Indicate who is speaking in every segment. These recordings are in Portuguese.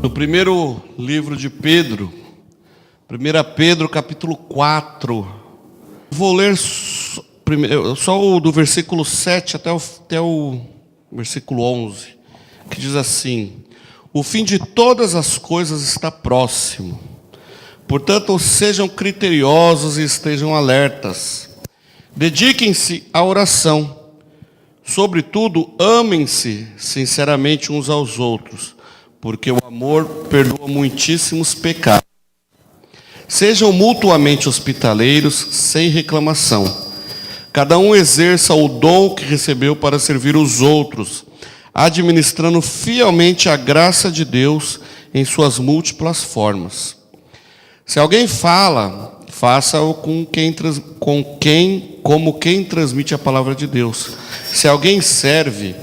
Speaker 1: No primeiro livro de Pedro, 1 Pedro capítulo 4, vou ler só o do versículo 7 até o versículo 11, que diz assim: o fim de todas as coisas está próximo, portanto sejam criteriosos e estejam alertas, dediquem-se à oração, sobretudo amem-se sinceramente uns aos outros, porque o amor perdoa muitíssimos pecados. Sejam mutuamente hospitaleiros, sem reclamação. Cada um exerça o dom que recebeu para servir os outros, administrando fielmente a graça de Deus em suas múltiplas formas. Se alguém fala, faça-o como quem transmite a palavra de Deus. Se alguém serve,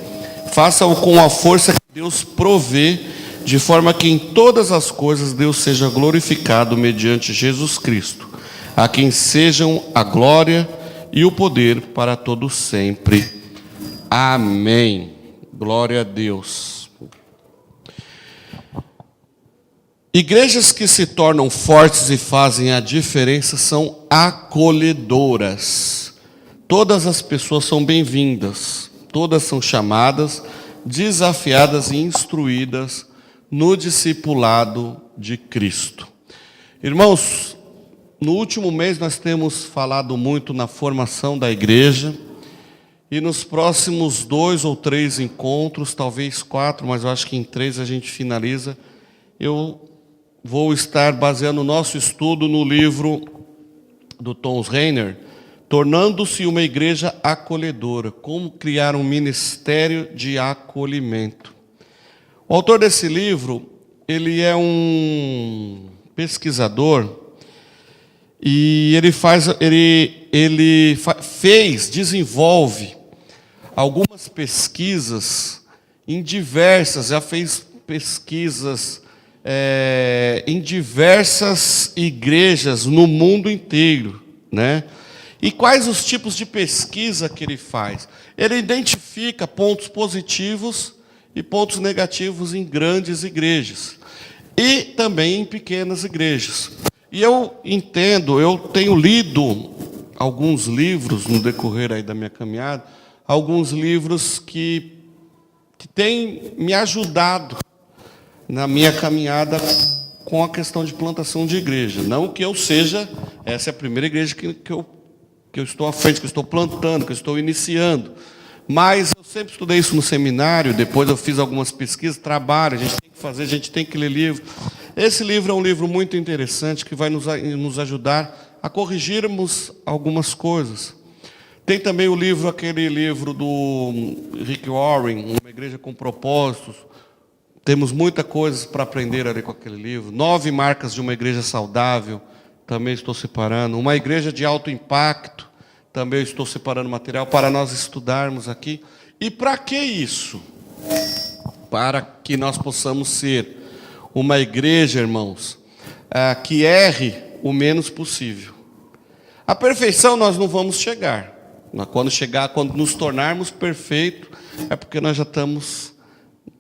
Speaker 1: faça-o com a força que Deus provê, de forma que em todas as coisas Deus seja glorificado mediante Jesus Cristo, a quem sejam a glória e o poder para todos sempre. Amém. Glória a Deus. Igrejas que se tornam fortes e fazem a diferença são acolhedoras. Todas as pessoas são bem-vindas, todas são chamadas, desafiadas e instruídas no discipulado de Cristo. Irmãos, no último mês nós temos falado muito na formação da igreja, e nos próximos 2 ou 3 encontros, talvez 4, mas eu acho que em 3 a gente finaliza, eu vou estar baseando o nosso estudo no livro do Tom Rainer, Tornando-se uma Igreja Acolhedora, como criar um ministério de acolhimento. O autor desse livro, ele é um pesquisador e ele desenvolve algumas pesquisas já fez pesquisas em diversas igrejas no mundo inteiro, né? E quais os tipos de pesquisa que ele faz? Ele identifica pontos positivos e pontos negativos em grandes igrejas e também em pequenas igrejas. E eu tenho lido alguns livros no decorrer aí da minha caminhada, alguns livros que têm me ajudado na minha caminhada com a questão de plantação de igreja. Não que eu seja, essa é a primeira igreja que eu estou à frente, que eu estou plantando, que eu estou iniciando. Mas eu sempre estudei isso no seminário, depois eu fiz algumas pesquisas, trabalho, a gente tem que fazer, a gente tem que ler livro. Esse livro é um livro muito interessante, que vai nos ajudar a corrigirmos algumas coisas. Tem também aquele livro do Rick Warren, Uma Igreja com Propósitos. Temos muita coisa para aprender ali com aquele livro. 9 marcas de uma igreja saudável, também estou separando. Uma igreja de alto impacto, também estou separando material para nós estudarmos aqui. E para que isso? Para que nós possamos ser uma igreja, irmãos, que erre o menos possível. A perfeição nós não vamos chegar. Quando nos tornarmos perfeitos, é porque nós já estamos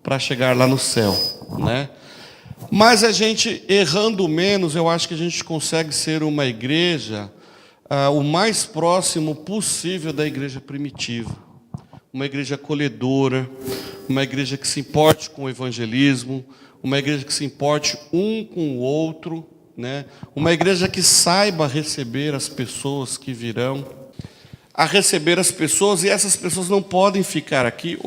Speaker 1: para chegar lá no céu, né? Mas a gente, errando menos, eu acho que a gente consegue ser uma igreja o mais próximo possível da igreja primitiva. Uma igreja acolhedora, uma igreja que se importe com o evangelismo, uma igreja que se importe um com o outro, né? Uma igreja que saiba receber as pessoas que virão, a receber as pessoas, e essas pessoas não podem ficar aqui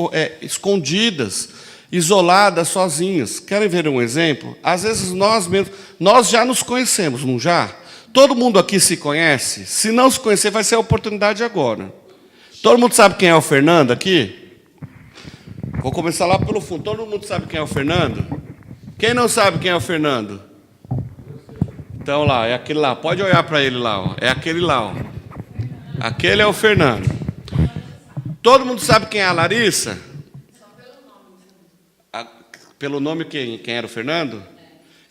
Speaker 1: escondidas, isoladas, sozinhas. Querem ver um exemplo? Às vezes nós já nos conhecemos, não já? Todo mundo aqui se conhece? Se não se conhecer, vai ser a oportunidade agora. Todo mundo sabe quem é o Fernando aqui? Vou começar lá pelo fundo. Todo mundo sabe quem é o Fernando? Quem não sabe quem é o Fernando? Então lá, é aquele lá. Pode olhar para ele lá, ó. É aquele lá, ó. Aquele é o Fernando. Todo mundo sabe quem é a Larissa? Pelo nome quem era o Fernando?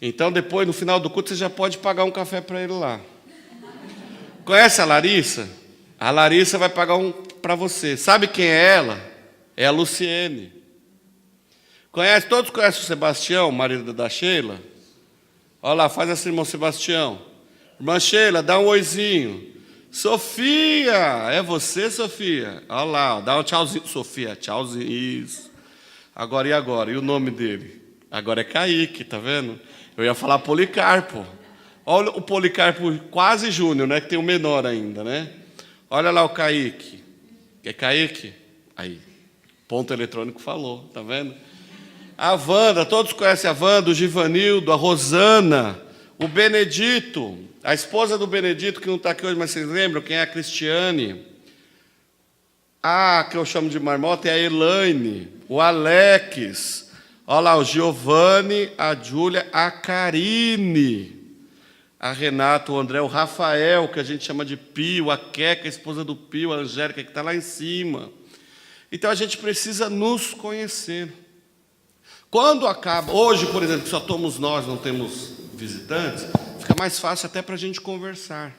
Speaker 1: Então depois, no final do culto, você já pode pagar um café para ele lá. Conhece a Larissa? A Larissa vai pagar um para você. Sabe quem é ela? É a Luciene. Todos conhecem o Sebastião, marido da Sheila? Olha lá, faz assim, irmão Sebastião. Irmã Sheila, dá um oizinho. Sofia, é você, Sofia? Olha lá, dá um tchauzinho. Sofia, tchauzinho, isso. Agora, e agora? E o nome dele? Agora é Kaique, tá vendo? Eu ia falar Policarpo. Olha o Policarpo quase júnior, né? Que tem o menor ainda, né? Olha lá o Kaique. É Kaique? Aí, ponto eletrônico falou, tá vendo? A Wanda, todos conhecem a Wanda, o Givanildo, a Rosana, o Benedito, a esposa do Benedito, que não está aqui hoje, mas vocês lembram quem é a Cristiane? Que eu chamo de marmota, é a Elaine, o Alex, olha lá, o Giovanni, a Júlia, a Karine, a Renata, o André, o Rafael, que a gente chama de Pio, a Queca, a esposa do Pio, a Angélica, que está lá em cima. Então a gente precisa nos conhecer. Quando acaba, hoje, por exemplo, que só somos nós, não temos visitantes, fica mais fácil até para a gente conversar.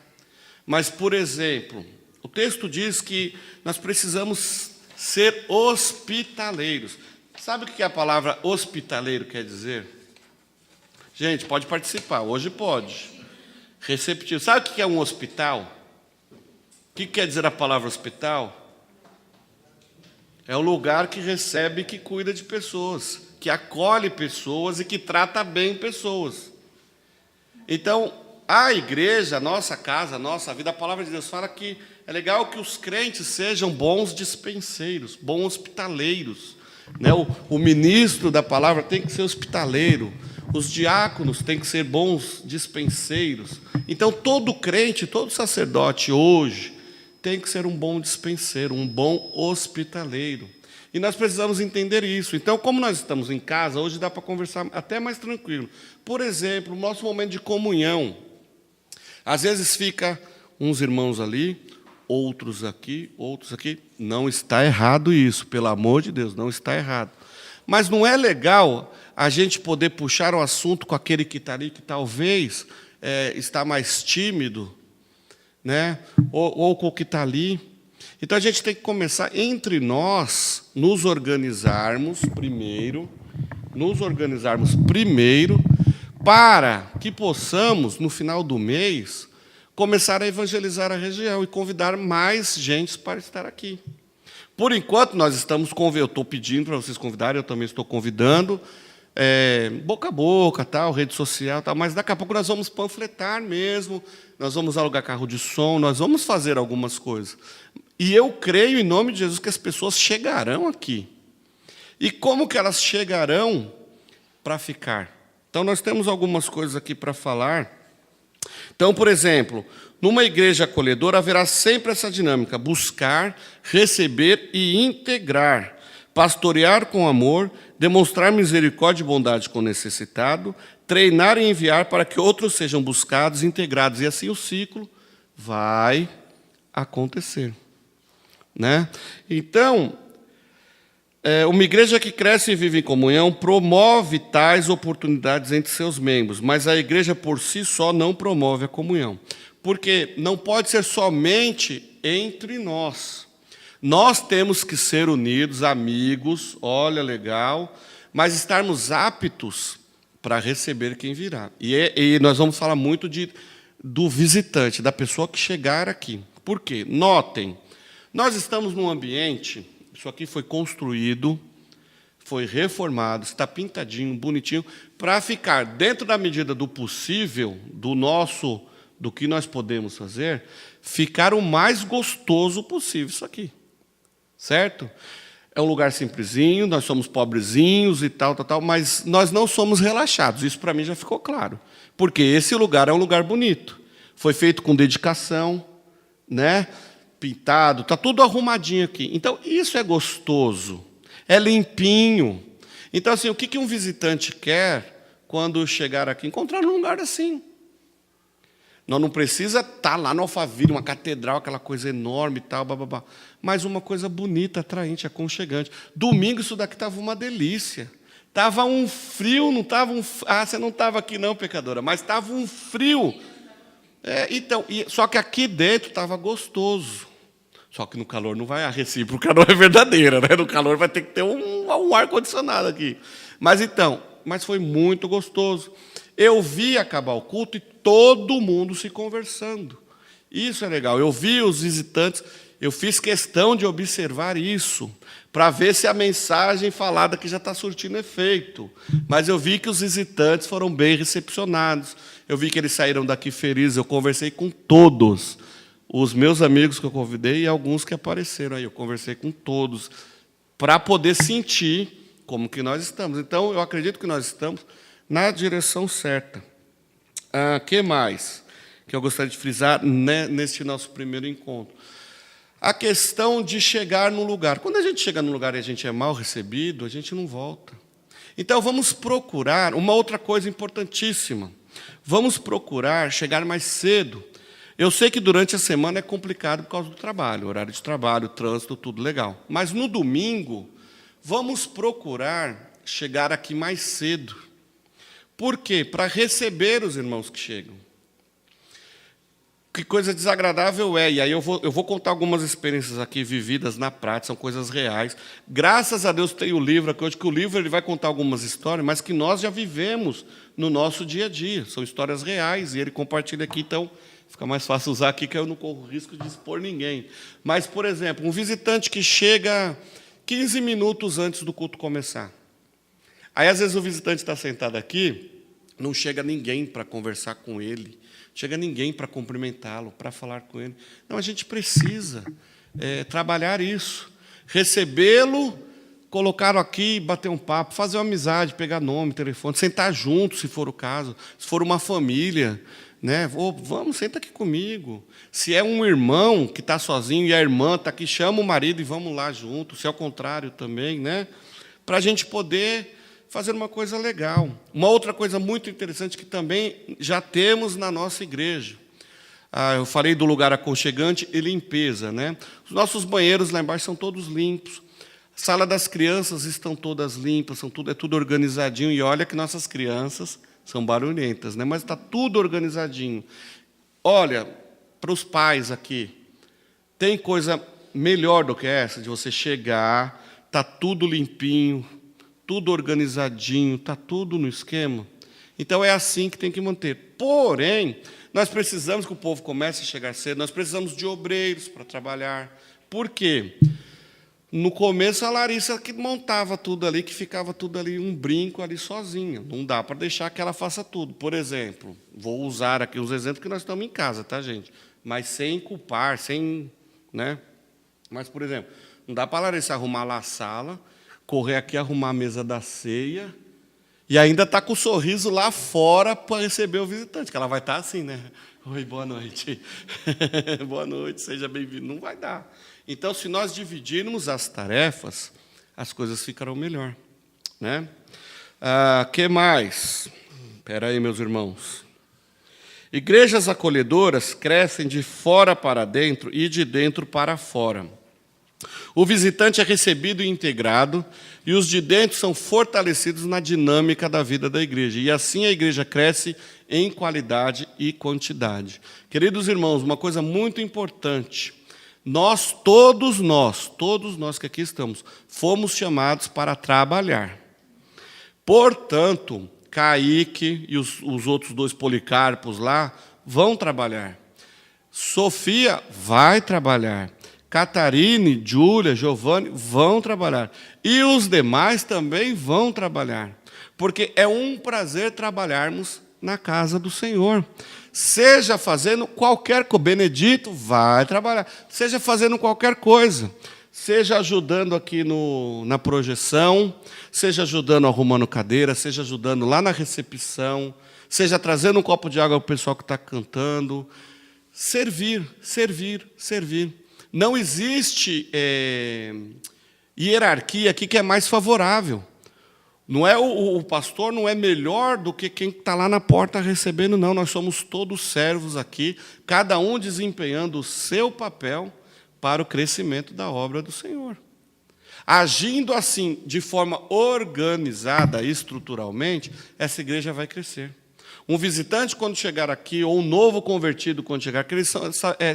Speaker 1: Mas, por exemplo, o texto diz que nós precisamos ser hospitaleiros. Sabe o que a palavra hospitaleiro quer dizer? Gente, pode participar, hoje pode. Receptivo. Sabe o que é um hospital? O que quer dizer a palavra hospital? É um lugar que recebe e que cuida de pessoas, que acolhe pessoas e que trata bem pessoas. Então, a igreja, a nossa casa, a nossa vida, a palavra de Deus fala que é legal que os crentes sejam bons dispenseiros, bons hospitaleiros. Né? O ministro da palavra tem que ser hospitaleiro, os diáconos têm que ser bons dispenseiros. Então, todo crente, todo sacerdote hoje tem que ser um bom dispenseiro, um bom hospitaleiro. E nós precisamos entender isso. Então, como nós estamos em casa, hoje dá para conversar até mais tranquilo. Por exemplo, o nosso momento de comunhão. Às vezes fica uns irmãos ali, outros aqui. Não está errado isso, pelo amor de Deus, não está errado. Mas não é legal a gente poder puxar um assunto com aquele que está ali, que talvez está mais tímido, né? ou com o que está ali. Então, a gente tem que começar, entre nós, nos organizarmos primeiro, para que possamos, no final do mês, começar a evangelizar a região e convidar mais gente para estar aqui. Por enquanto, nós estamos eu estou pedindo para vocês convidarem, eu também estou convidando, boca a boca, tal, rede social, tal, mas daqui a pouco nós vamos panfletar mesmo, nós vamos alugar carro de som, nós vamos fazer algumas coisas. E eu creio, em nome de Jesus, que as pessoas chegarão aqui. E como que elas chegarão para ficar? Então, nós temos algumas coisas aqui para falar. Então, por exemplo, numa igreja acolhedora haverá sempre essa dinâmica: buscar, receber e integrar, pastorear com amor, demonstrar misericórdia e bondade com o necessitado, treinar e enviar para que outros sejam buscados, integrados. E assim o ciclo vai acontecer. Né? Então, uma igreja que cresce e vive em comunhão promove tais oportunidades entre seus membros, mas a igreja por si só não promove a comunhão, porque não pode ser somente entre nós. Nós temos que ser unidos, amigos, olha, legal, mas estarmos aptos para receber quem virá. E nós vamos falar muito do visitante, da pessoa que chegar aqui. Por quê? Notem, nós estamos num ambiente, isso aqui foi construído, foi reformado, está pintadinho, bonitinho, para ficar dentro da medida do possível, do que nós podemos fazer, ficar o mais gostoso possível, isso aqui. Certo? É um lugar simplesinho, nós somos pobrezinhos e tal, mas nós não somos relaxados, isso para mim já ficou claro. Porque esse lugar é um lugar bonito, foi feito com dedicação, né? Pintado, está tudo arrumadinho aqui. Então, isso é gostoso, é limpinho. Então, assim, o que um visitante quer quando chegar aqui? Encontrar um lugar assim. Nós não precisa estar lá no Alphaville, uma catedral, aquela coisa enorme e tal, bababá. Mas uma coisa bonita, atraente, aconchegante. Domingo isso daqui estava uma delícia. Estava um frio, não estava um... você não estava aqui não, pecadora, mas estava um frio. Só que aqui dentro estava gostoso. Só que no calor não vai, a recíproca não é verdadeira, né? No calor vai ter que ter um ar-condicionado aqui. Mas foi muito gostoso. Eu vi acabar o culto e todo mundo se conversando. Isso é legal. Eu vi os visitantes, eu fiz questão de observar isso, para ver se a mensagem falada aqui já está surtindo efeito. Mas eu vi que os visitantes foram bem recepcionados. Eu vi que eles saíram daqui felizes. Eu conversei com todos os meus amigos que eu convidei e alguns que apareceram aí. Eu conversei com todos, para poder sentir como que nós estamos. Então, eu acredito que nós estamos na direção certa. Que mais que eu gostaria de frisar neste nosso primeiro encontro? A questão de chegar no lugar. Quando a gente chega no lugar e a gente é mal recebido, a gente não volta. Então, vamos procurar uma outra coisa importantíssima. Vamos procurar chegar mais cedo. Eu sei que durante a semana é complicado por causa do trabalho, horário de trabalho, trânsito, tudo legal. Mas no domingo, vamos procurar chegar aqui mais cedo. Por quê? Para receber os irmãos que chegam. Que coisa desagradável é. E aí eu vou contar algumas experiências aqui vividas na prática, são coisas reais. Graças a Deus tem o livro aqui hoje, que o livro ele vai contar algumas histórias, mas que nós já vivemos no nosso dia a dia. São histórias reais, e ele compartilha aqui, então fica mais fácil usar aqui, que eu não corro risco de expor ninguém. Mas, por exemplo, um visitante que chega 15 minutos antes do culto começar. Aí, às vezes, o visitante está sentado aqui, não chega ninguém para conversar com ele, chega ninguém para cumprimentá-lo, para falar com ele. Não, a gente precisa trabalhar isso, recebê-lo, colocá-lo aqui, bater um papo, fazer uma amizade, pegar nome, telefone, sentar junto, se for o caso, se for uma família, né? Vamos, senta aqui comigo. Se é um irmão que está sozinho e a irmã está aqui, chama o marido e vamos lá junto, se é o contrário também, né? Para a gente poder fazer uma coisa legal. Uma outra coisa muito interessante que também já temos na nossa igreja. Eu falei do lugar aconchegante e limpeza, né? Os nossos banheiros lá embaixo são todos limpos. A sala das crianças estão todas limpas, é tudo organizadinho. E olha que nossas crianças são barulhentas, né? Mas está tudo organizadinho. Olha, para os pais aqui, tem coisa melhor do que essa, de você chegar, está tudo limpinho, tudo organizadinho, está tudo no esquema. Então, é assim que tem que manter. Porém, nós precisamos que o povo comece a chegar cedo, nós precisamos de obreiros para trabalhar. Por quê? No começo, a Larissa que montava tudo ali, que ficava tudo ali, um brinco ali sozinha. Não dá para deixar que ela faça tudo. Por exemplo, vou usar aqui os exemplos que nós estamos em casa, tá, gente? Mas sem culpar, sem... né? Mas, por exemplo, não dá para a Larissa arrumar lá a sala, correr aqui, arrumar a mesa da ceia, e ainda está com o sorriso lá fora para receber o visitante, que ela vai estar assim, né? Oi, boa noite. Boa noite, seja bem-vindo. Não vai dar. Então, se nós dividirmos as tarefas, as coisas ficarão melhor, né? Que mais? Espera aí, meus irmãos. Igrejas acolhedoras crescem de fora para dentro e de dentro para fora. O visitante é recebido e integrado, e os de dentro são fortalecidos na dinâmica da vida da igreja. E assim a igreja cresce em qualidade e quantidade. Queridos irmãos, uma coisa muito importante. Todos nós que aqui estamos, fomos chamados para trabalhar. Portanto, Kaique e os outros 2 Policarpos lá vão trabalhar. Sofia vai trabalhar. Catarine, Júlia, Giovanni vão trabalhar. E os demais também vão trabalhar. Porque é um prazer trabalharmos na casa do Senhor. Seja fazendo qualquer coisa. Benedito vai trabalhar. Seja fazendo qualquer coisa. Seja ajudando aqui na projeção, seja ajudando arrumando cadeira, seja ajudando lá na recepção, seja trazendo um copo de água para o pessoal que está cantando. Servir, servir, servir. Não existe hierarquia aqui que é mais favorável. Não é o pastor não é melhor do que quem está lá na porta recebendo, não. Nós somos todos servos aqui, cada um desempenhando o seu papel para o crescimento da obra do Senhor. Agindo assim, de forma organizada, estruturalmente, essa igreja vai crescer. Um visitante, quando chegar aqui, ou um novo convertido, quando chegar aqui, eles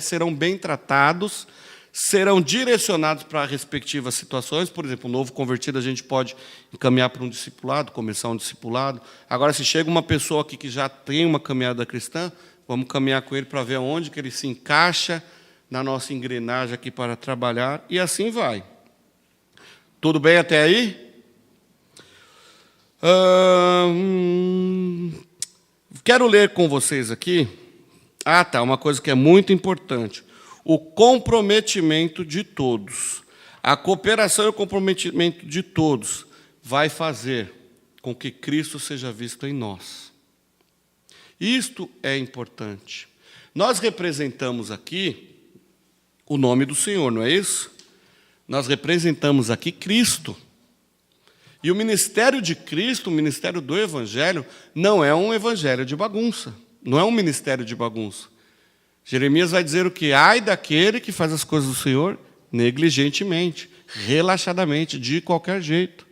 Speaker 1: serão bem tratados, serão direcionados para respectivas situações. Por exemplo, um novo convertido, a gente pode encaminhar para um discipulado, começar um discipulado. Agora, se chega uma pessoa aqui que já tem uma caminhada cristã, vamos caminhar com ele para ver onde que ele se encaixa na nossa engrenagem aqui para trabalhar, e assim vai. Tudo bem até aí? Quero ler com vocês aqui. Uma coisa que é muito importante. O comprometimento de todos. A cooperação e o comprometimento de todos vai fazer com que Cristo seja visto em nós. Isto é importante. Nós representamos aqui o nome do Senhor, não é isso? Nós representamos aqui Cristo. E o ministério de Cristo, o ministério do Evangelho, não é um evangelho de bagunça. Não é um ministério de bagunça. Jeremias vai dizer o quê? Ai daquele que faz as coisas do Senhor negligentemente, relaxadamente, de qualquer jeito.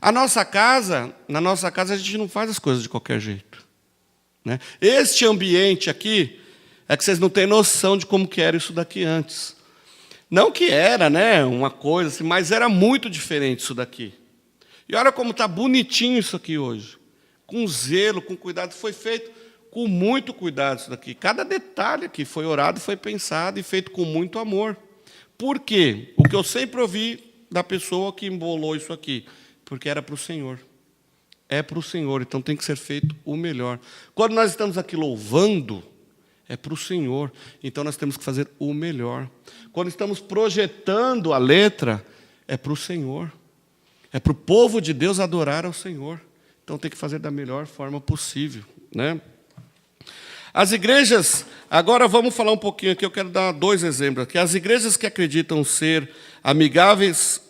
Speaker 1: Na nossa casa a gente não faz as coisas de qualquer jeito. Né? Este ambiente aqui, é que vocês não têm noção de como que era isso daqui antes. Não que era, né, uma coisa assim, mas era muito diferente isso daqui. E olha como está bonitinho isso aqui hoje. Com zelo, com cuidado. Foi feito com muito cuidado isso daqui. Cada detalhe aqui foi orado, foi pensado e feito com muito amor. Por quê? O que eu sempre ouvi da pessoa que embolou isso aqui. Porque era para o Senhor. É para o Senhor, então tem que ser feito o melhor. Quando nós estamos aqui louvando, é para o Senhor. Então nós temos que fazer o melhor. Quando estamos projetando a letra, é para o Senhor. É para o povo de Deus adorar ao Senhor. Então tem que fazer da melhor forma possível, né? As igrejas, agora vamos falar um pouquinho aqui, eu quero dar 2 exemplos aqui. As igrejas que acreditam ser amigáveis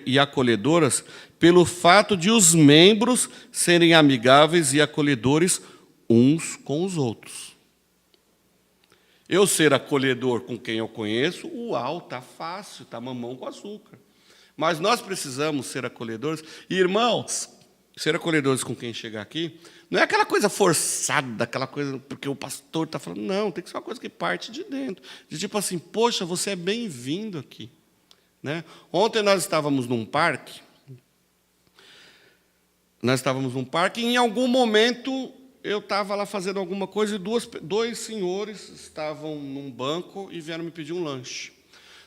Speaker 1: e acolhedoras, pelo fato de os membros serem amigáveis e acolhedores uns com os outros. Eu ser acolhedor com quem eu conheço, está fácil, está mamão com açúcar. Mas nós precisamos ser acolhedores. E, irmãos, ser acolhedores com quem chegar aqui, não é aquela coisa forçada, aquela coisa porque o pastor está falando. Não, tem que ser uma coisa que parte de dentro. De tipo assim, poxa, você é bem-vindo aqui. Né? Ontem nós estávamos num parque. E em algum momento eu estava lá fazendo alguma coisa e dois senhores estavam num banco e vieram me pedir um lanche.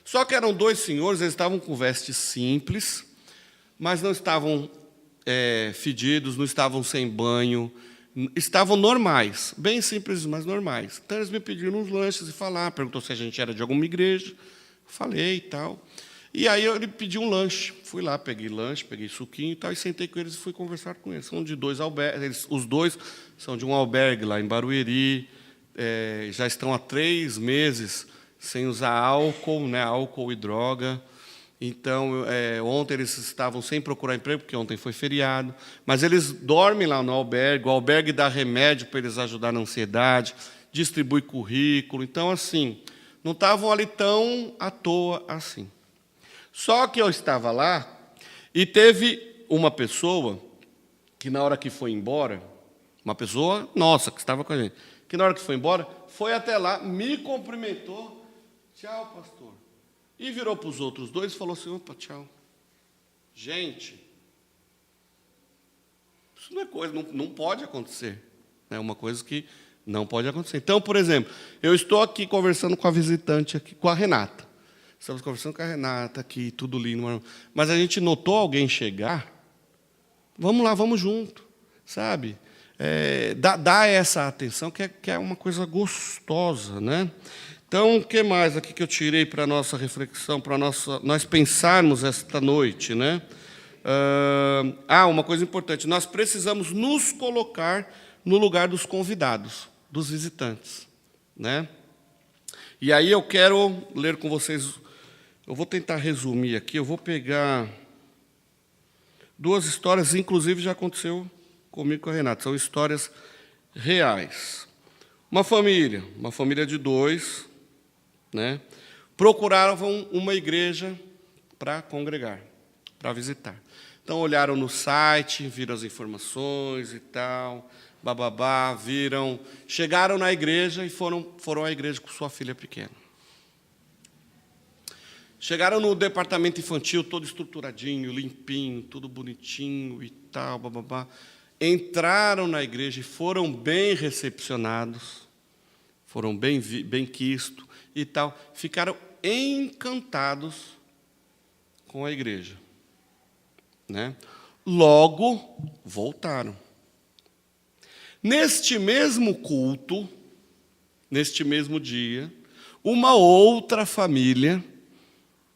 Speaker 1: Só que eram 2 senhores, eles estavam com vestes simples, mas não estavam fedidos, não estavam sem banho, estavam normais, bem simples, mas normais. Então eles me pediram uns lanches e perguntou se a gente era de alguma igreja, falei e tal. E aí ele pediu um lanche, fui lá, peguei lanche, peguei suquinho e tal, e sentei com eles e fui conversar com eles. São de 2 albergues, os 2 são de um albergue lá em Barueri, já estão há 3 meses sem usar álcool, né, álcool e droga. Então, ontem eles estavam sem procurar emprego, porque ontem foi feriado, mas eles dormem lá no albergue, o albergue dá remédio para eles ajudar na ansiedade, distribui currículo. Então, assim, não estavam ali tão à toa assim. Só que eu estava lá e teve uma pessoa que, na hora que foi embora, uma pessoa nossa que estava com a gente, que na hora que foi embora, foi até lá, me cumprimentou, tchau, pastor. E virou para os outros 2 e falou assim, opa, tchau. Gente, isso não é coisa, não pode acontecer. É uma coisa que não pode acontecer. Então, por exemplo, eu estou aqui conversando com a visitante, aqui, com a Renata. Estamos conversando com a Renata aqui, tudo lindo. Mas a gente notou alguém chegar, vamos lá, vamos junto, sabe? Dá essa atenção, que é uma coisa gostosa, né? Então, o que mais aqui que eu tirei para a nossa reflexão, para nós pensarmos esta noite, né? Uma coisa importante, nós precisamos nos colocar no lugar dos convidados, dos visitantes, né? E aí eu quero ler com vocês, eu vou tentar resumir aqui, eu vou pegar 2 histórias, inclusive já aconteceu comigo com a Renata, são histórias reais. Uma família de 2, né, procuravam uma igreja para congregar, para visitar. Então, olharam no site, viram as informações e tal, chegaram na igreja e foram à igreja com sua filha pequena. Chegaram no departamento infantil, todo estruturadinho, limpinho, tudo bonitinho e tal, bababá. Entraram na igreja e foram bem recepcionados, foram bem quistos e tal. Ficaram encantados com a igreja, né? Logo, voltaram. Neste mesmo culto, neste mesmo dia, uma outra família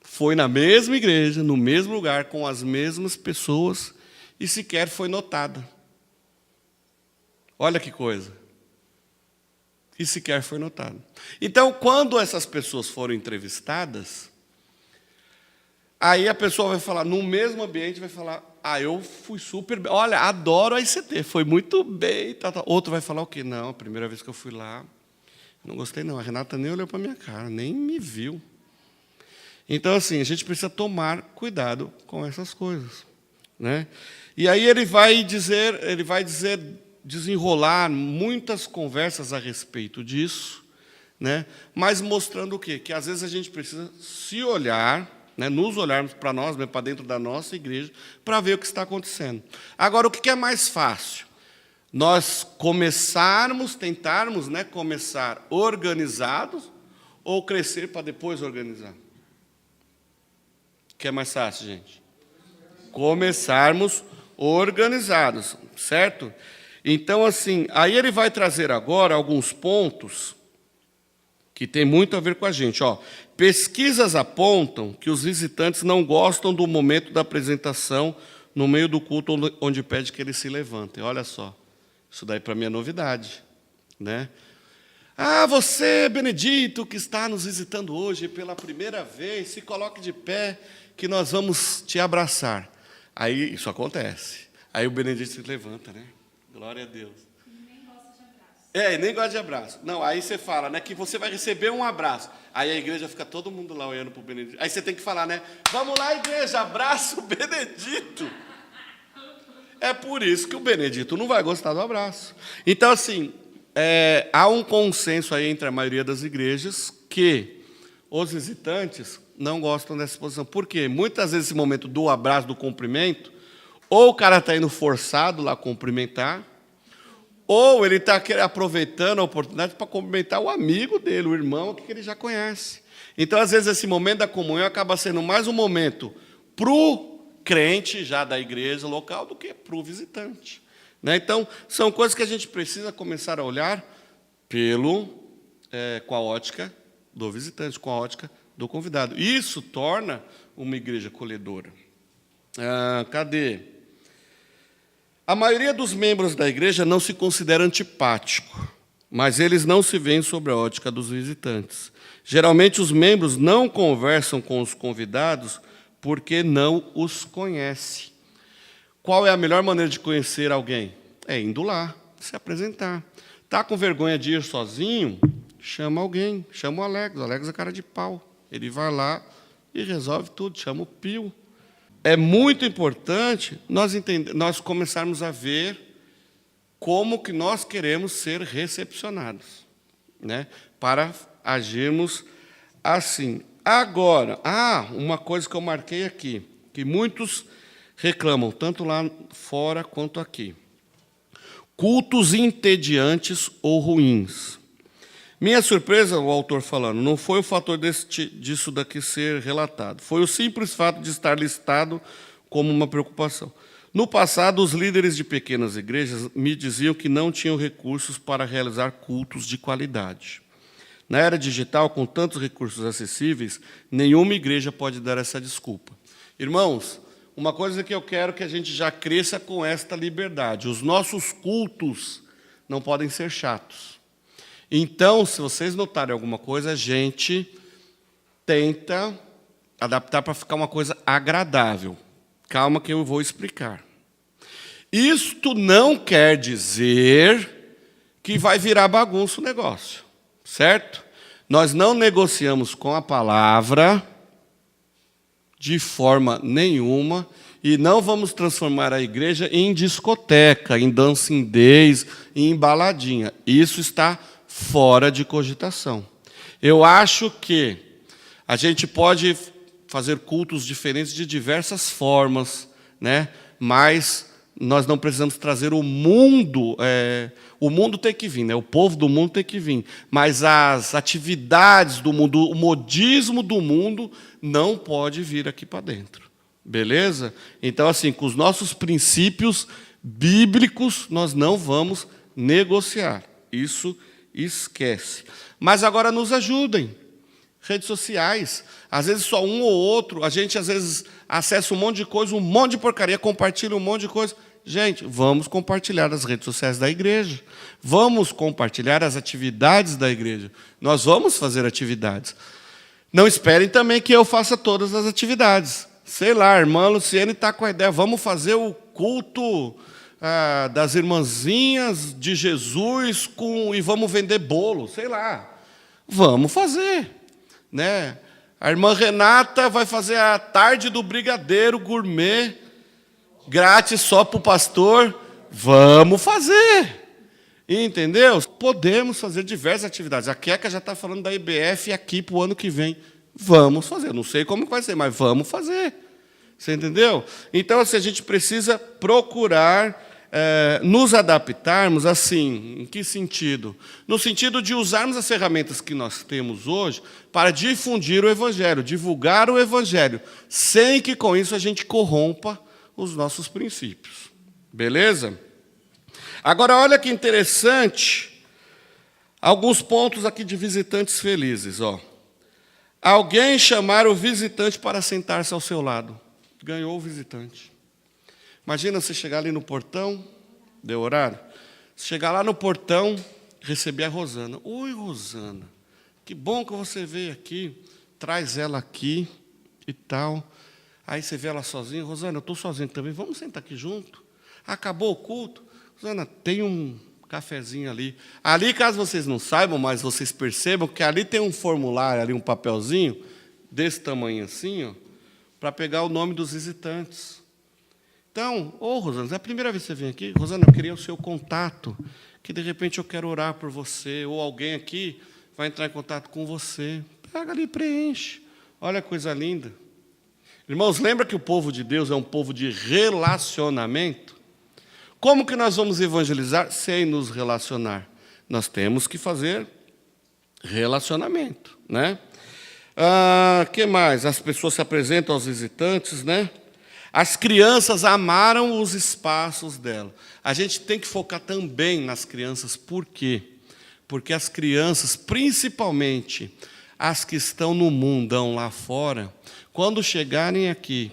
Speaker 1: foi na mesma igreja, no mesmo lugar, com as mesmas pessoas, e sequer foi notada. Olha que coisa. E sequer foi notada. Então, quando essas pessoas foram entrevistadas, aí a pessoa vai falar, no mesmo ambiente, vai falar, eu fui super bem, olha, adoro a ICT, foi muito bem. Tá. Outro vai falar o quê? Não, a primeira vez que eu fui lá, não gostei não, a Renata nem olhou para a minha cara, nem me viu. Então, assim, a gente precisa tomar cuidado com essas coisas, né? E aí ele vai desenrolar muitas conversas a respeito disso, né? Mas mostrando o quê? Que às vezes a gente precisa se olhar, né? Nos olharmos para nós, para dentro da nossa igreja, para ver o que está acontecendo. Agora, o que é mais fácil? Nós tentarmos, né, começar organizados ou crescer para depois organizar? O que é mais fácil, gente? Começarmos organizados, certo? Então, assim, aí ele vai trazer agora alguns pontos que tem muito a ver com a gente. Pesquisas apontam que os visitantes não gostam do momento da apresentação no meio do culto onde pede que eles se levantem. Olha só, isso daí para mim é novidade, né? Você, Benedito, que está nos visitando hoje pela primeira vez, se coloque de pé, que nós vamos te abraçar. Aí isso acontece. Aí o Benedito se levanta, né? Glória a Deus.
Speaker 2: E nem gosta de abraço.
Speaker 1: Nem gosta de abraço. Não, aí você fala, né, que você vai receber um abraço. Aí a igreja fica todo mundo lá olhando para o Benedito. Aí você tem que falar, né? Vamos lá, igreja, abraça o Benedito. É por isso que o Benedito não vai gostar do abraço. Então, assim, há um consenso aí entre a maioria das igrejas que os visitantes não gostam dessa posição. Por quê? Muitas vezes, esse momento do abraço, do cumprimento, ou o cara está indo forçado lá a cumprimentar, ou ele está aproveitando a oportunidade para cumprimentar o amigo dele, o irmão, que ele já conhece. Então, às vezes, esse momento da comunhão acaba sendo mais um momento para o crente já da igreja local do que para o visitante, né? Então, são coisas que a gente precisa começar a olhar com a ótica do visitante, com a ótica do convidado. Isso torna uma igreja acolhedora. Cadê? A maioria dos membros da igreja não se considera antipático, mas eles não se veem sob a ótica dos visitantes. Geralmente, os membros não conversam com os convidados porque não os conhecem. Qual é a melhor maneira de conhecer alguém? Indo lá, se apresentar. Está com vergonha de ir sozinho? Chama alguém, chama o Alex é cara de pau. Ele vai lá e resolve tudo, chama o Pio. É muito importante nós começarmos a ver como que nós queremos ser recepcionados, né? Para agirmos assim. Agora, uma coisa que eu marquei aqui, que muitos reclamam, tanto lá fora quanto aqui. Cultos entediantes ou ruins. Minha surpresa, o autor falando, não foi o fator disso daqui ser relatado, foi o simples fato de estar listado como uma preocupação. No passado, os líderes de pequenas igrejas me diziam que não tinham recursos para realizar cultos de qualidade. Na era digital, com tantos recursos acessíveis, nenhuma igreja pode dar essa desculpa. Irmãos, uma coisa que eu quero que a gente já cresça com esta liberdade. Os nossos cultos não podem ser chatos. Então, se vocês notarem alguma coisa, a gente tenta adaptar para ficar uma coisa agradável. Calma que eu vou explicar. Isto não quer dizer que vai virar bagunça o negócio, certo? Nós não negociamos com a palavra de forma nenhuma e não vamos transformar a igreja em discoteca, em dancindez, em baladinha. Isso está fora de cogitação. Eu acho que a gente pode fazer cultos diferentes de diversas formas, né? Mas nós não precisamos trazer o mundo tem que vir, né? O povo do mundo tem que vir, mas as atividades do mundo, o modismo do mundo não pode vir aqui para dentro, beleza? Então, assim, com os nossos princípios bíblicos, nós não vamos negociar, isso esquece. Mas agora nos ajudem, redes sociais, às vezes só um ou outro, a gente às vezes acessa um monte de coisa, um monte de porcaria, compartilha um monte de coisa. Gente, vamos compartilhar as redes sociais da igreja, vamos compartilhar as atividades da igreja, nós vamos fazer atividades. Não esperem também que eu faça todas as atividades. Sei lá, a irmã Luciene está com a ideia, vamos fazer o culto das irmãzinhas de Jesus e vamos vender bolo, sei lá. Vamos fazer, né? A irmã Renata vai fazer a tarde do brigadeiro gourmet, grátis só para o pastor. Vamos fazer, entendeu? Podemos fazer diversas atividades. A Queca já está falando da IBF aqui para o ano que vem. Vamos fazer, não sei como vai ser, mas vamos fazer. Você entendeu? Então, assim, a gente precisa procurar nos adaptarmos, assim, em que sentido? No sentido de usarmos as ferramentas que nós temos hoje para difundir o Evangelho, divulgar o Evangelho, sem que com isso a gente corrompa os nossos princípios. Beleza? Agora, olha que interessante, alguns pontos aqui de visitantes felizes. Ó. Alguém chamar o visitante para sentar-se ao seu lado. Ganhou o visitante. Imagina você chegar ali no portão, deu horário, chegar lá no portão, receber a Rosana. Oi, Rosana, que bom que você veio aqui, traz ela aqui e tal. Aí você vê ela sozinha, Rosana, eu estou sozinho também, vamos sentar aqui junto? Acabou o culto? Rosana, tem um cafezinho ali. Ali, caso vocês não saibam, mas vocês percebam que ali tem um formulário, ali um papelzinho, desse tamanho assim, ó, para pegar o nome dos visitantes. Então, Rosana, é a primeira vez que você vem aqui? Rosana, eu queria o seu contato, que de repente eu quero orar por você, ou alguém aqui vai entrar em contato com você. Pega ali e preenche. Olha que coisa linda. Irmãos, lembra que o povo de Deus é um povo de relacionamento? Como que nós vamos evangelizar sem nos relacionar? Nós temos que fazer relacionamento, né? Que mais? As pessoas se apresentam aos visitantes, né? As crianças amaram os espaços dela. A gente tem que focar também nas crianças. Por quê? Porque as crianças, principalmente as que estão no mundão lá fora, quando chegarem aqui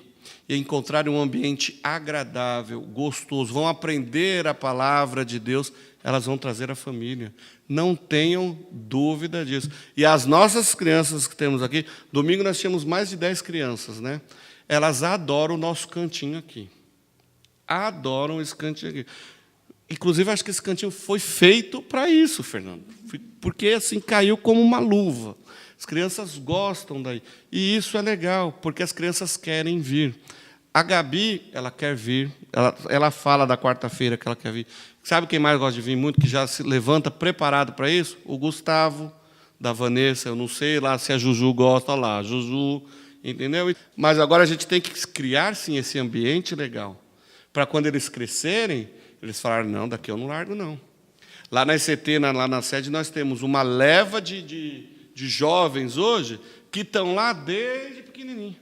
Speaker 1: e encontrarem um ambiente agradável, gostoso, vão aprender a palavra de Deus, elas vão trazer a família. Não tenham dúvida disso. E as nossas crianças que temos aqui, domingo nós tínhamos mais de 10 crianças, né? Elas adoram o nosso cantinho aqui. Adoram esse cantinho aqui. Inclusive, acho que esse cantinho foi feito para isso, Fernando. Porque assim caiu como uma luva. As crianças gostam daí. E isso é legal, porque as crianças querem vir. A Gabi, ela quer vir. Ela fala da quarta-feira que ela quer vir. Sabe quem mais gosta de vir muito, que já se levanta preparado para isso? O Gustavo, da Vanessa. Eu não sei lá se a Juju gosta. Olha lá, a Juju... Entendeu? Mas agora a gente tem que criar, sim, esse ambiente legal. Para quando eles crescerem, eles falarem, não, daqui eu não largo, não. Lá na ECT, lá na sede, nós temos uma leva de jovens hoje que estão lá desde pequenininho.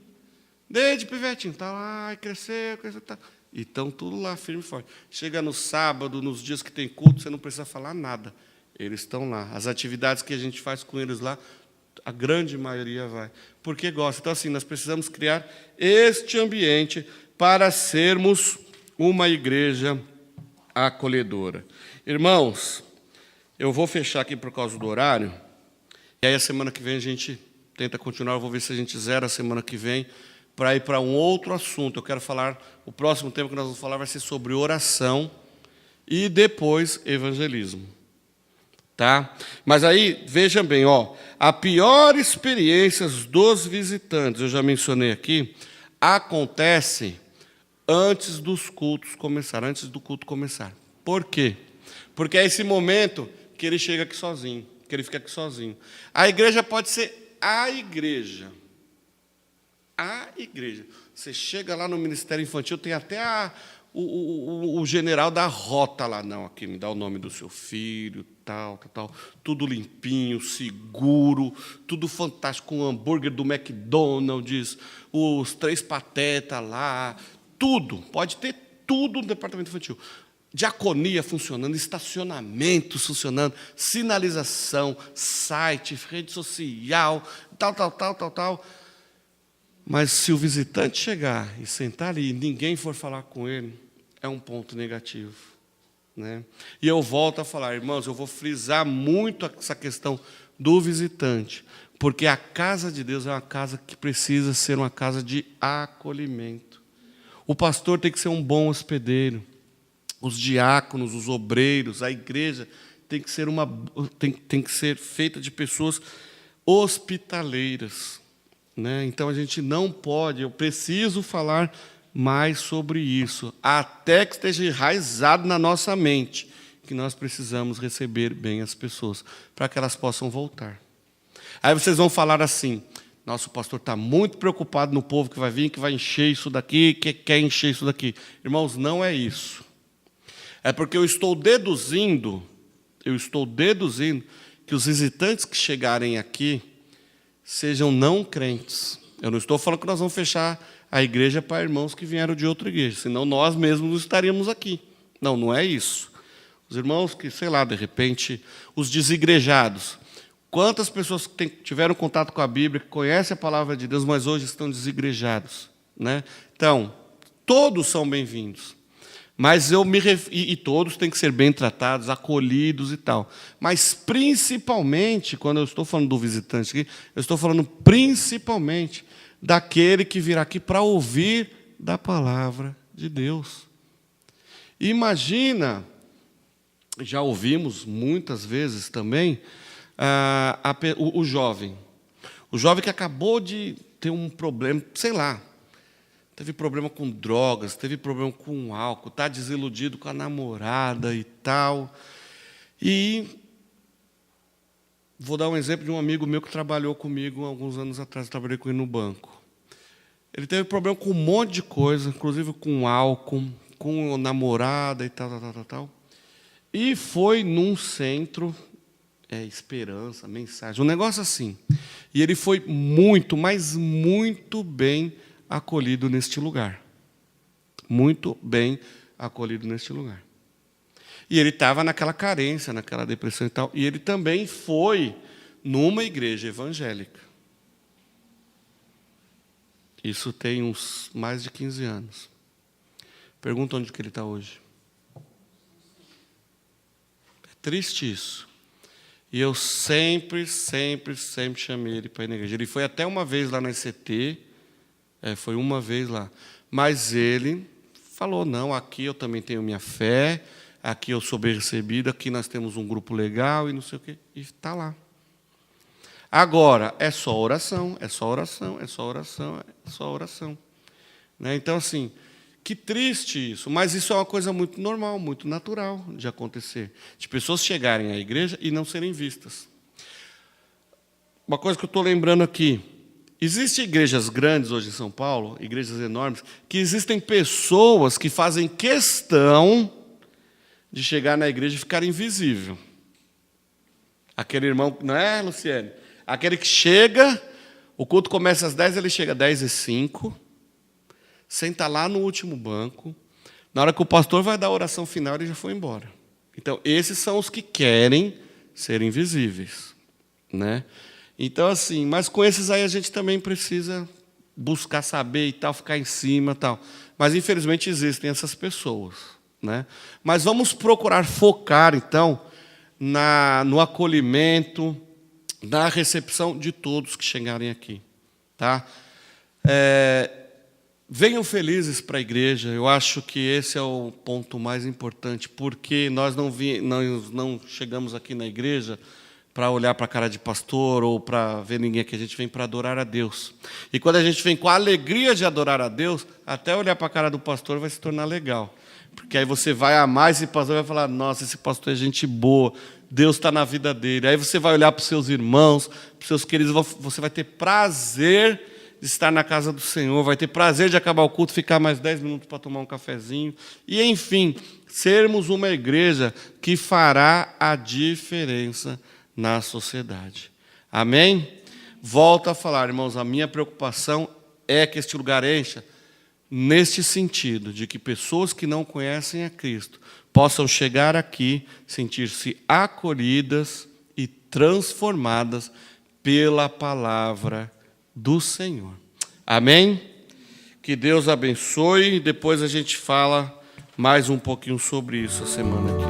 Speaker 1: Desde pivetinho. Está lá, cresceu, tá. E estão tudo lá, firme e forte. Chega no sábado, nos dias que tem culto, você não precisa falar nada. Eles estão lá. As atividades que a gente faz com eles lá, a grande maioria vai, porque gosta. Então, assim, nós precisamos criar este ambiente para sermos uma igreja acolhedora. Irmãos, eu vou fechar aqui por causa do horário, e aí a semana que vem a gente tenta continuar, eu vou ver se a gente zera a semana que vem, para ir para um outro assunto. Eu quero falar, o próximo tema que nós vamos falar vai ser sobre oração e depois evangelismo. Tá? Mas aí, vejam bem, ó, a pior experiência dos visitantes, eu já mencionei aqui, acontece antes dos cultos começar, antes do culto começar. Por quê? Porque é esse momento que ele chega aqui sozinho, que ele fica aqui sozinho. A igreja pode ser a igreja. a igreja. Você chega lá no Ministério Infantil, tem até o general da rota lá. Não, aqui me dá o nome do seu filho, tal. Tudo limpinho, seguro, tudo fantástico, com o hambúrguer do McDonald's, os 3 patetas lá, tudo. Pode ter tudo no departamento infantil. Diaconia funcionando, estacionamentos funcionando, sinalização, site, rede social, tal. Mas se o visitante chegar e sentar ali e ninguém for falar com ele, é um ponto negativo, né? E eu volto a falar, irmãos, eu vou frisar muito essa questão do visitante, porque a casa de Deus é uma casa que precisa ser uma casa de acolhimento. O pastor tem que ser um bom hospedeiro. Os diáconos, os obreiros, a igreja tem que ser feita de pessoas hospitaleiras, né? Então a gente não pode, eu preciso falar mais sobre isso, até que esteja enraizado na nossa mente, que nós precisamos receber bem as pessoas, para que elas possam voltar. Aí vocês vão falar assim, nosso pastor está muito preocupado no povo que vai vir, que vai encher isso daqui, que quer encher isso daqui. Irmãos, não é isso. É porque eu estou deduzindo que os visitantes que chegarem aqui sejam não crentes. Eu não estou falando que nós vamos fechar a igreja para irmãos que vieram de outra igreja, senão nós mesmos não estaríamos aqui. Não é isso. Os irmãos que, sei lá, de repente, os desigrejados. Quantas pessoas que tiveram contato com a Bíblia, que conhecem a palavra de Deus, mas hoje estão desigrejados, né? Então, todos são bem-vindos. Mas e todos têm que ser bem tratados, acolhidos e tal. Mas principalmente, quando eu estou falando do visitante aqui, eu estou falando principalmente daquele que virá aqui para ouvir da palavra de Deus. Imagina, já ouvimos muitas vezes também, o jovem. O jovem que acabou de ter um problema, sei lá, teve problema com drogas, teve problema com álcool, está desiludido com a namorada e tal. E vou dar um exemplo de um amigo meu que trabalhou comigo alguns anos atrás, eu trabalhei com ele no banco. Ele teve problema com um monte de coisa, inclusive com álcool, com namorada e tal. E foi num centro, Esperança, Mensagem, um negócio assim. E ele foi muito, mas muito bem acolhido neste lugar. Muito bem acolhido neste lugar. E ele estava naquela carência, naquela depressão e tal. E ele também foi numa igreja evangélica. Isso tem uns mais de 15 anos. Pergunta onde que ele está hoje. É triste isso. E eu sempre chamei ele para ir na igreja. Ele foi até uma vez lá na ECT, foi uma vez lá. Mas ele falou, não, aqui eu também tenho minha fé, aqui eu sou bem recebido, aqui nós temos um grupo legal e não sei o quê. E está lá. Agora, é só oração. Né? Então, assim, que triste isso. Mas isso é uma coisa muito normal, muito natural de acontecer. De pessoas chegarem à igreja e não serem vistas. Uma coisa que eu estou lembrando aqui. Existem igrejas grandes hoje em São Paulo, igrejas enormes, que existem pessoas que fazem questão de chegar na igreja e ficar invisível. Aquele irmão, não é, Luciane? Aquele que chega, o culto começa às 10, ele chega às 10h05, senta lá no último banco, na hora que o pastor vai dar a oração final, ele já foi embora. Então, esses são os que querem ser invisíveis, né? Então, assim, mas com esses aí a gente também precisa buscar saber e tal, ficar em cima e tal. Mas, infelizmente, existem essas pessoas, né? Mas vamos procurar focar, então, no acolhimento, na recepção de todos que chegarem aqui. Tá? Venham felizes para a igreja. Eu acho que esse é o ponto mais importante, porque nós não chegamos aqui na igreja para olhar para a cara de pastor ou para ver ninguém aqui. A gente vem para adorar a Deus. E quando a gente vem com a alegria de adorar a Deus, até olhar para a cara do pastor vai se tornar legal. Porque aí você vai amar esse pastor e vai falar, nossa, esse pastor é gente boa, Deus está na vida dele. Aí você vai olhar para os seus irmãos, para os seus queridos, você vai ter prazer de estar na casa do Senhor, vai ter prazer de acabar o culto, ficar mais 10 minutos para tomar um cafezinho. E, enfim, sermos uma igreja que fará a diferença na sociedade. Amém? Volto a falar, irmãos, a minha preocupação é que este lugar encha neste sentido, de que pessoas que não conhecem a Cristo possam chegar aqui, sentir-se acolhidas e transformadas pela palavra do Senhor. Amém? Que Deus abençoe. Depois a gente fala mais um pouquinho sobre isso a semana que vem.